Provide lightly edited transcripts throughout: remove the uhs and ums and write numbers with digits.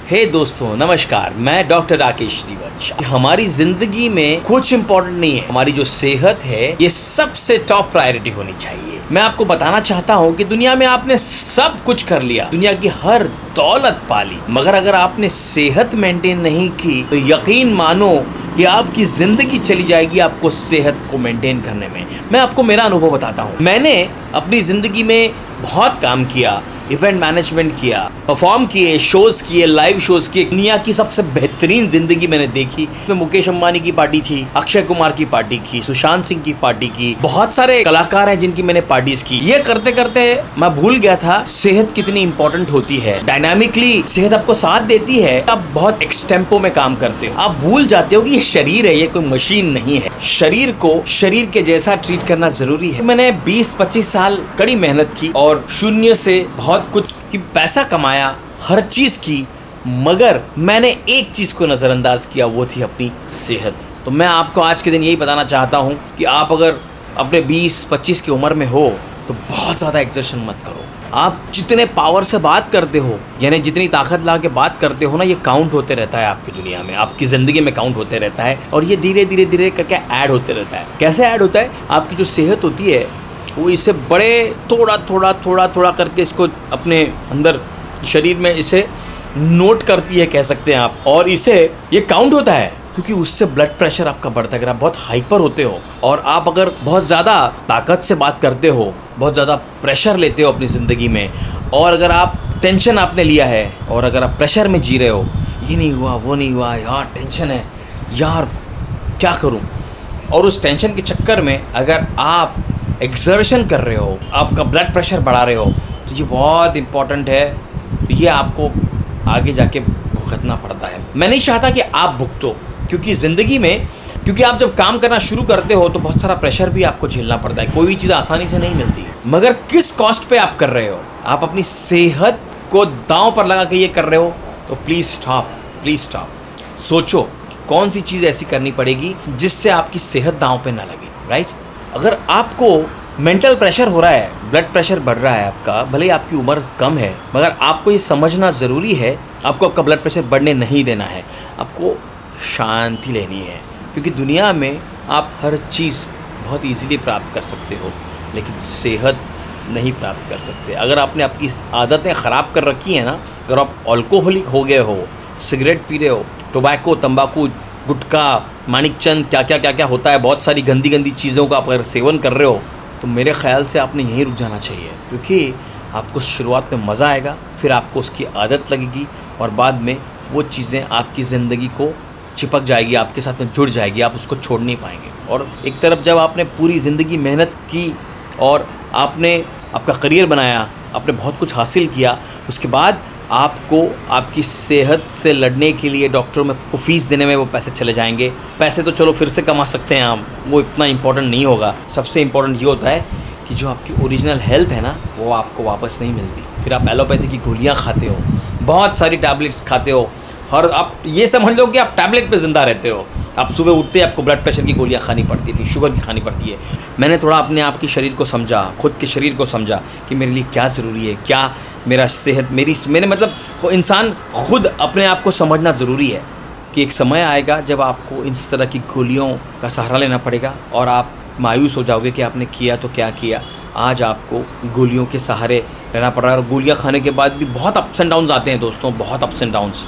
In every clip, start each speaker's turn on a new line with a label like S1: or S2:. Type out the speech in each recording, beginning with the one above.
S1: हे दोस्तों नमस्कार, मैं डॉक्टर राकेश श्रीवंश। हमारी जिंदगी में कुछ इम्पोर्टेंट नहीं है, हमारी जो सेहत है ये सबसे टॉप प्रायोरिटी होनी चाहिए। मैं आपको बताना चाहता हूँ कि दुनिया में आपने सब कुछ कर लिया, दुनिया की हर दौलत पाली, मगर अगर आपने सेहत मेंटेन नहीं की तो यकीन मानो कि आपकी जिंदगी चली जाएगी आपको सेहत को मेंटेन करने में। मैं आपको मेरा अनुभव बताता हूँ। मैंने अपनी जिंदगी में बहुत काम किया, इवेंट मैनेजमेंट किया, परफॉर्म किए, शोज किए, लाइव शोज किए। दुनिया की सबसे बेहतरीन जिंदगी मैंने देखी। इसमें मुकेश अंबानी की पार्टी थी, अक्षय कुमार की पार्टी की, सुशांत सिंह की पार्टी की, बहुत सारे कलाकार हैं जिनकी मैंने पार्टीज की। ये करते करते मैं भूल गया था सेहत कितनी इंपॉर्टेंट होती है। डायनामिकली सेहत आपको साथ देती है। आप बहुत एक्सटेम्पो में काम करते हो, आप भूल जाते हो कि ये शरीर है, ये कोई मशीन नहीं है। शरीर को शरीर के जैसा ट्रीट करना जरूरी है। मैंने 20-25 साल कड़ी मेहनत की और शून्य से बहुत कुछ की पैसा कमाया, हर चीज की, मगर मैंने एक चीज को नजरअंदाज किया, वो थी अपनी सेहत। तो मैं आपको आज के दिन यही बताना चाहता हूं कि आप अगर अपने 20-25 की उम्र में हो तो बहुत ज्यादा एक्सर्शन मत करो। आप जितने पावर से बात करते हो, यानी जितनी ताकत ला के बात करते हो ना, ये काउंट होते रहता है आपकी दुनिया में, आपकी जिंदगी में काउंट होते रहता है। और ये धीरे धीरे धीरे करके ऐड होते रहता है। कैसे ऐड होता है? आपकी जो सेहत होती है वो इसे बड़े थोड़ा थोड़ा करके इसको अपने अंदर शरीर में इसे नोट करती है, कह सकते हैं आप। और इसे ये काउंट होता है क्योंकि उससे ब्लड प्रेशर आपका बढ़ता है। अगर आप बहुत हाइपर होते हो और आप अगर बहुत ज़्यादा ताकत से बात करते हो, बहुत ज़्यादा प्रेशर लेते हो अपनी ज़िंदगी में, और अगर आप टेंशन आपने लिया है और अगर आप प्रेशर में जी रहे हो, ये नहीं हुआ, वो नहीं हुआ, यार टेंशन है, यार क्या करूँ, और उस टेंशन के चक्कर में अगर आप एक्सर्शन कर रहे हो, आपका ब्लड प्रेशर बढ़ा रहे हो, तो ये बहुत इंपॉर्टेंट है। ये आपको आगे जाके भुगतना पड़ता है। मैं नहीं चाहता कि आप भुगतो, क्योंकि ज़िंदगी में, क्योंकि आप जब काम करना शुरू करते हो तो बहुत सारा प्रेशर भी आपको झेलना पड़ता है। कोई भी चीज़ आसानी से नहीं मिलती, मगर किस कॉस्ट पे आप कर रहे हो? आप अपनी सेहत को दांव पर लगा के ये कर रहे हो तो प्लीज़ स्टॉप। सोचो कि कौन सी चीज़ ऐसी करनी पड़ेगी जिससे आपकी सेहत दांव पे ना लगे, राइट? अगर आपको मेंटल प्रेशर हो रहा है, ब्लड प्रेशर बढ़ रहा है आपका, भले ही आपकी उम्र कम है, मगर आपको ये समझना ज़रूरी है, आपको आपका ब्लड प्रेशर बढ़ने नहीं देना है। आपको शांति लेनी है, क्योंकि दुनिया में आप हर चीज़ बहुत इजीली प्राप्त कर सकते हो, लेकिन सेहत नहीं प्राप्त कर सकते। अगर आपने आपकी आदतें ख़राब कर रखी हैं ना, अगर आप अल्कोहलिक हो गए हो, सिगरेट पी रहे हो, टोबैको, तंबाकू, गुटखा, मानिकचंद, क्या होता है, बहुत सारी गंदी चीज़ों का आप अगर सेवन कर रहे हो, तो मेरे ख्याल से आपने यहीं रुक जाना चाहिए। क्योंकि आपको शुरुआत में मज़ा आएगा, फिर आपको उसकी आदत लगेगी और बाद में वो चीज़ें आपकी ज़िंदगी को चिपक जाएगी, आपके साथ में जुड़ जाएगी, आप उसको छोड़ नहीं पाएंगे। और एक तरफ जब आपने पूरी ज़िंदगी मेहनत की और आपने आपका करियर बनाया, आपने बहुत कुछ हासिल किया, उसके बाद आपको आपकी सेहत से लड़ने के लिए डॉक्टरों में फीस देने में वो पैसे चले जाएंगे। पैसे तो चलो फिर से कमा सकते हैं आप, वो इतना इम्पोर्टेंट नहीं होगा। सबसे इम्पोर्टेंट ये होता है कि जो आपकी ओरिजिनल हेल्थ है ना, वो आपको वापस नहीं मिलती। फिर आप एलोपैथी की गोलियां खाते हो, बहुत सारी टैबलेट्स खाते हो, और आप ये समझ लो कि आप टैबलेट पे ज़िंदा रहते हो। आप सुबह उठते आपको ब्लड प्रेशर की गोलियां खानी पड़ती है, फिर शुगर की खानी पड़ती है। मैंने थोड़ा अपने आप के शरीर को समझा, खुद के शरीर को समझा कि मेरे लिए क्या ज़रूरी है, क्या मेरा सेहत, मैंने मतलब इंसान खुद अपने आप को समझना ज़रूरी है कि एक समय आएगा जब आपको इस तरह की गोलियों का सहारा लेना पड़ेगा और आप मायूस हो जाओगे कि आपने किया तो क्या किया। आज आपको गोलियों के सहारे रहना पड़ रहा है, और गोलियाँ खाने के बाद भी बहुत अप्स एंड डाउन्स आते हैं दोस्तों, बहुत अप्स एंड डाउन्स।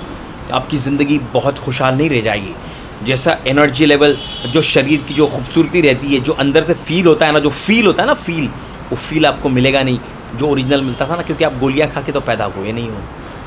S1: आपकी ज़िंदगी बहुत खुशहाल नहीं रह जाएगी। जैसा एनर्जी लेवल, जो शरीर की जो खूबसूरती रहती है, जो अंदर से फील होता है ना, वो फील आपको मिलेगा नहीं जो ओरिजिनल मिलता था ना, क्योंकि आप गोलियां खा के तो पैदा हुए नहीं हो।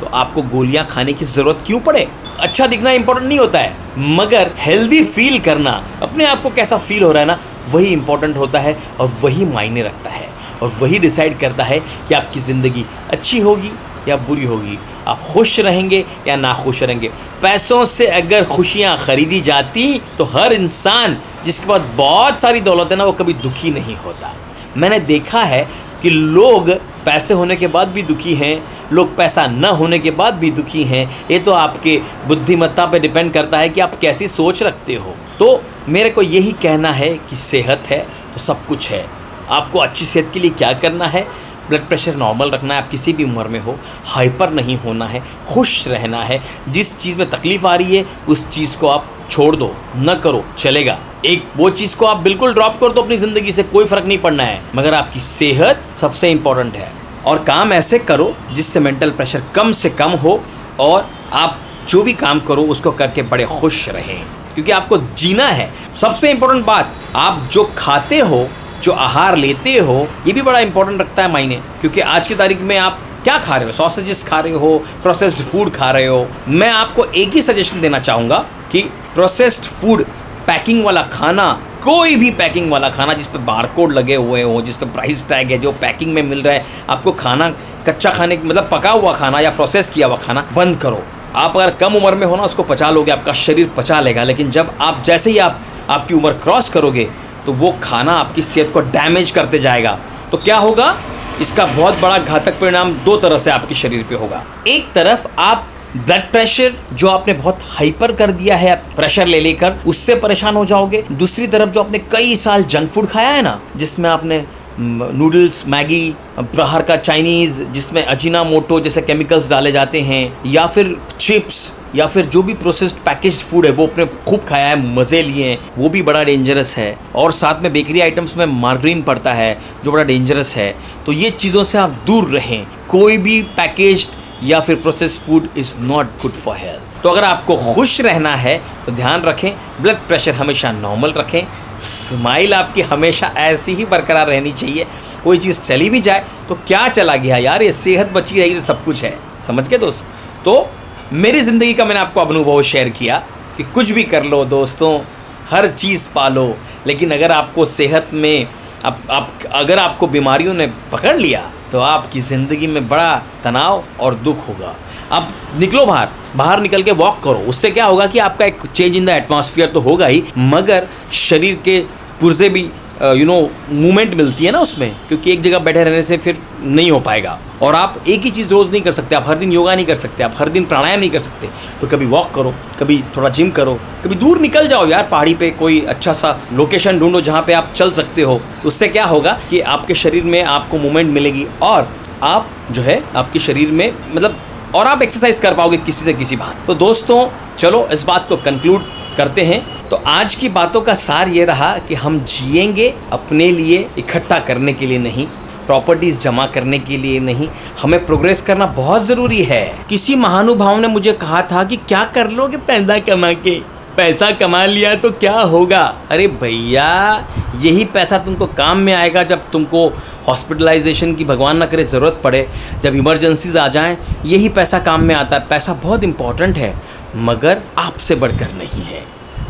S1: तो आपको गोलियां खाने की ज़रूरत क्यों पड़े? अच्छा दिखना इंपॉर्टेंट नहीं होता है, मगर हेल्दी फील करना, अपने आप को कैसा फील हो रहा है ना, वही इंपॉर्टेंट होता है और वही मायने रखता है, और वही डिसाइड करता है कि आपकी ज़िंदगी अच्छी होगी या बुरी होगी, आप खुश रहेंगे या ना खुश रहेंगे। पैसों से अगर खुशियाँ खरीदी जाती तो हर इंसान जिसके पास बहुत सारी दौलत है ना, वो कभी दुखी नहीं होता। मैंने देखा है कि लोग पैसे होने के बाद भी दुखी हैं, लोग पैसा न होने के बाद भी दुखी हैं। ये तो आपके बुद्धिमत्ता पे डिपेंड करता है कि आप कैसी सोच रखते हो। तो मेरे को यही कहना है कि सेहत है तो सब कुछ है। आपको अच्छी सेहत के लिए क्या करना है? ब्लड प्रेशर नॉर्मल रखना है, आप किसी भी उम्र में हो, हाइपर नहीं होना है, खुश रहना है। जिस चीज़ में तकलीफ़ आ रही है उस चीज़ को आप छोड़ दो, न करो, चलेगा। एक वो चीज़ को आप बिल्कुल ड्रॉप कर दो अपनी ज़िंदगी से, कोई फ़र्क नहीं पड़ना है, मगर आपकी सेहत सबसे इम्पॉर्टेंट है। और काम ऐसे करो जिससे मेंटल प्रेशर कम से कम हो, और आप जो भी काम करो उसको करके बड़े खुश रहें, क्योंकि आपको जीना है। सबसे इम्पोर्टेंट बात, आप जो खाते हो, जो आहार लेते हो, ये भी बड़ा इंपॉर्टेंट रखता है मायने, क्योंकि आज की तारीख में आप क्या खा रहे हो, सॉसेजेस खा रहे हो, प्रोसेस्ड फूड खा रहे हो। मैं आपको एक ही सजेशन देना चाहूँगा कि प्रोसेस्ड फूड, पैकिंग वाला खाना, कोई भी पैकिंग वाला खाना जिस पे बारकोड लगे हुए हो, जिस पे प्राइस टैग है, जो पैकिंग में मिल रहा है, आपको खाना कच्चा खाने मतलब पका हुआ खाना या प्रोसेस किया हुआ खाना बंद करो। आप अगर कम उम्र में हो ना, उसको पचा लोगे, आपका शरीर पचा लेगा, लेकिन जब आप जैसे ही आपकी उम्र क्रॉस करोगे तो वो खाना आपकी सेहत को डैमेज करते जाएगा। तो क्या होगा, इसका बहुत बड़ा घातक परिणाम दो तरह से आपके शरीर पे होगा। एक तरफ आप ब्लड प्रेशर जो आपने बहुत हाइपर कर दिया है प्रेशर ले लेकर, उससे परेशान हो जाओगे। दूसरी तरफ जो आपने कई साल जंक फूड खाया है ना, जिसमें आपने नूडल्स, मैगी, बाहर का चाइनीज़ जिसमें अजीनामोटो जैसे केमिकल्स डाले जाते हैं, या फिर चिप्स, या फिर जो भी प्रोसेस्ड पैकेज्ड फूड है वो आपने खूब खाया है, मज़े लिए हैं, वो भी बड़ा डेंजरस है। और साथ में बेकरी आइटम्स में मार्गरीन पड़ता है जो बड़ा डेंजरस है। तो ये चीज़ों से आप दूर रहें। कोई भी पैकेज्ड या फिर processed food is not good for health. तो अगर आपको खुश रहना है तो ध्यान रखें, ब्लड प्रेशर हमेशा नॉर्मल रखें, स्माइल आपकी हमेशा ऐसी ही बरकरार रहनी चाहिए। कोई चीज़ चली भी जाए तो क्या चला गया यार, ये सेहत बची रहेगी तो सब कुछ है। समझ गए दोस्तों? तो मेरी ज़िंदगी का मैंने आपको अनुभव शेयर किया कि कुछ भी कर लो दोस्तों, हर चीज़ पालो, लेकिन अगर आपको सेहत में अगर आपको बीमारियों ने पकड़ लिया तो आपकी ज़िंदगी में बड़ा तनाव और दुख होगा। अब निकलो बाहर निकल के वॉक करो, उससे क्या होगा कि आपका एक चेंज इन द एटमॉस्फेयर तो होगा ही, मगर शरीर के पुर्जे भी मूवमेंट मिलती है ना उसमें, क्योंकि एक जगह बैठे रहने से फिर नहीं हो पाएगा। और आप एक ही चीज़ रोज़ नहीं कर सकते, आप हर दिन योगा नहीं कर सकते, आप हर दिन प्राणायाम नहीं कर सकते। तो कभी वॉक करो, कभी थोड़ा जिम करो, कभी दूर निकल जाओ यार, पहाड़ी पे कोई अच्छा सा लोकेशन ढूंढो जहाँ पे आप चल सकते हो। उससे क्या होगा कि आपके शरीर में आपको मूवमेंट मिलेगी, और आप जो है आपके शरीर में मतलब, और आप एक्सरसाइज कर पाओगे किसी से किसी बात। तो दोस्तों चलो इस बात को कंक्लूड करते हैं। तो आज की बातों का सार ये रहा कि हम जिएंगे अपने लिए, इकट्ठा करने के लिए नहीं, प्रॉपर्टीज जमा करने के लिए नहीं, हमें प्रोग्रेस करना बहुत ज़रूरी है। किसी महानुभाव ने मुझे कहा था कि क्या कर लोगे पैसा कमा के, पैसा कमा लिया तो क्या होगा। अरे भैया, यही पैसा तुमको काम में आएगा जब तुमको हॉस्पिटलाइजेशन की भगवान ना करे ज़रूरत पड़े, जब इमरजेंसीज आ जाएं, यही पैसा काम में आता है। पैसा बहुत इंपॉर्टेंट है, मगर आपसे बढ़कर नहीं है,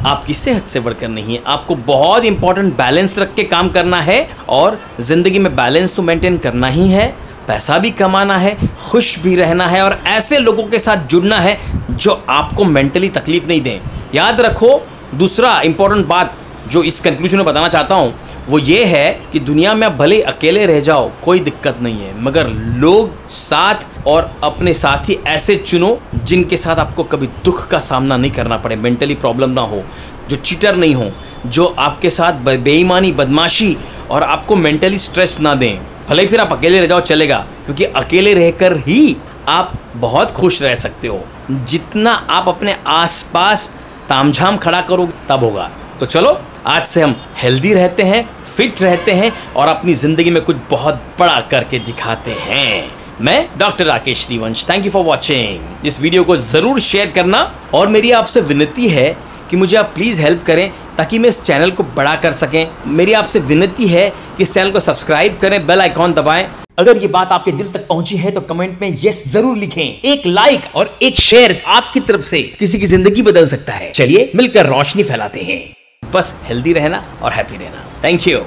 S1: आपकी सेहत से बढ़कर नहीं है। आपको बहुत इंपॉर्टेंट बैलेंस रख के काम करना है, और ज़िंदगी में बैलेंस तो मेंटेन करना ही है। पैसा भी कमाना है, खुश भी रहना है, और ऐसे लोगों के साथ जुड़ना है जो आपको मेंटली तकलीफ नहीं दें। याद रखो, दूसरा इंपॉर्टेंट बात जो इस कंक्लूजन में बताना चाहता हूँ वो ये है कि दुनिया में आप भले अकेले रह जाओ, कोई दिक्कत नहीं है, मगर लोग साथ और अपने साथी ऐसे चुनो जिनके साथ आपको कभी दुख का सामना नहीं करना पड़े, मेंटली प्रॉब्लम ना हो, जो चीटर नहीं हो, जो आपके साथ बेईमानी, बदमाशी और आपको मेंटली स्ट्रेस ना दें। भले ही फिर आप अकेले रह जाओ, चलेगा, क्योंकि अकेले रहकर ही आप बहुत खुश रह सकते हो। जितना आप अपने आसपास तामझाम खड़ा करोगे तब होगा। तो चलो आज से हम हेल्दी रहते हैं, फिट रहते हैं, और अपनी ज़िंदगी में कुछ बहुत बड़ा करके दिखाते हैं। मैं doctor Rakesh Shrivansh, thank you for watching. इस वीडियो को ज़रूर शेयर करना, और मेरी आपसे विनती है कि मुझे आप प्लीज़ हेल्प करें ताकि मैं इस चैनल को बड़ा कर सकें। मेरी आपसे विनती है कि इस चैनल को सब्सक्राइब करें, बेल आइकॉन दबाएं। अगर ये बात आपके दिल तक पहुंची है तो कमेंट में यस जरूर लिखें। एक लाइक और एक शेयर आपकी तरफ से किसी की जिंदगी बदल सकता है। चलिए मिलकर रोशनी फैलाते हैं। बस हेल्दी रहना और हैप्पी रहना। Thank you.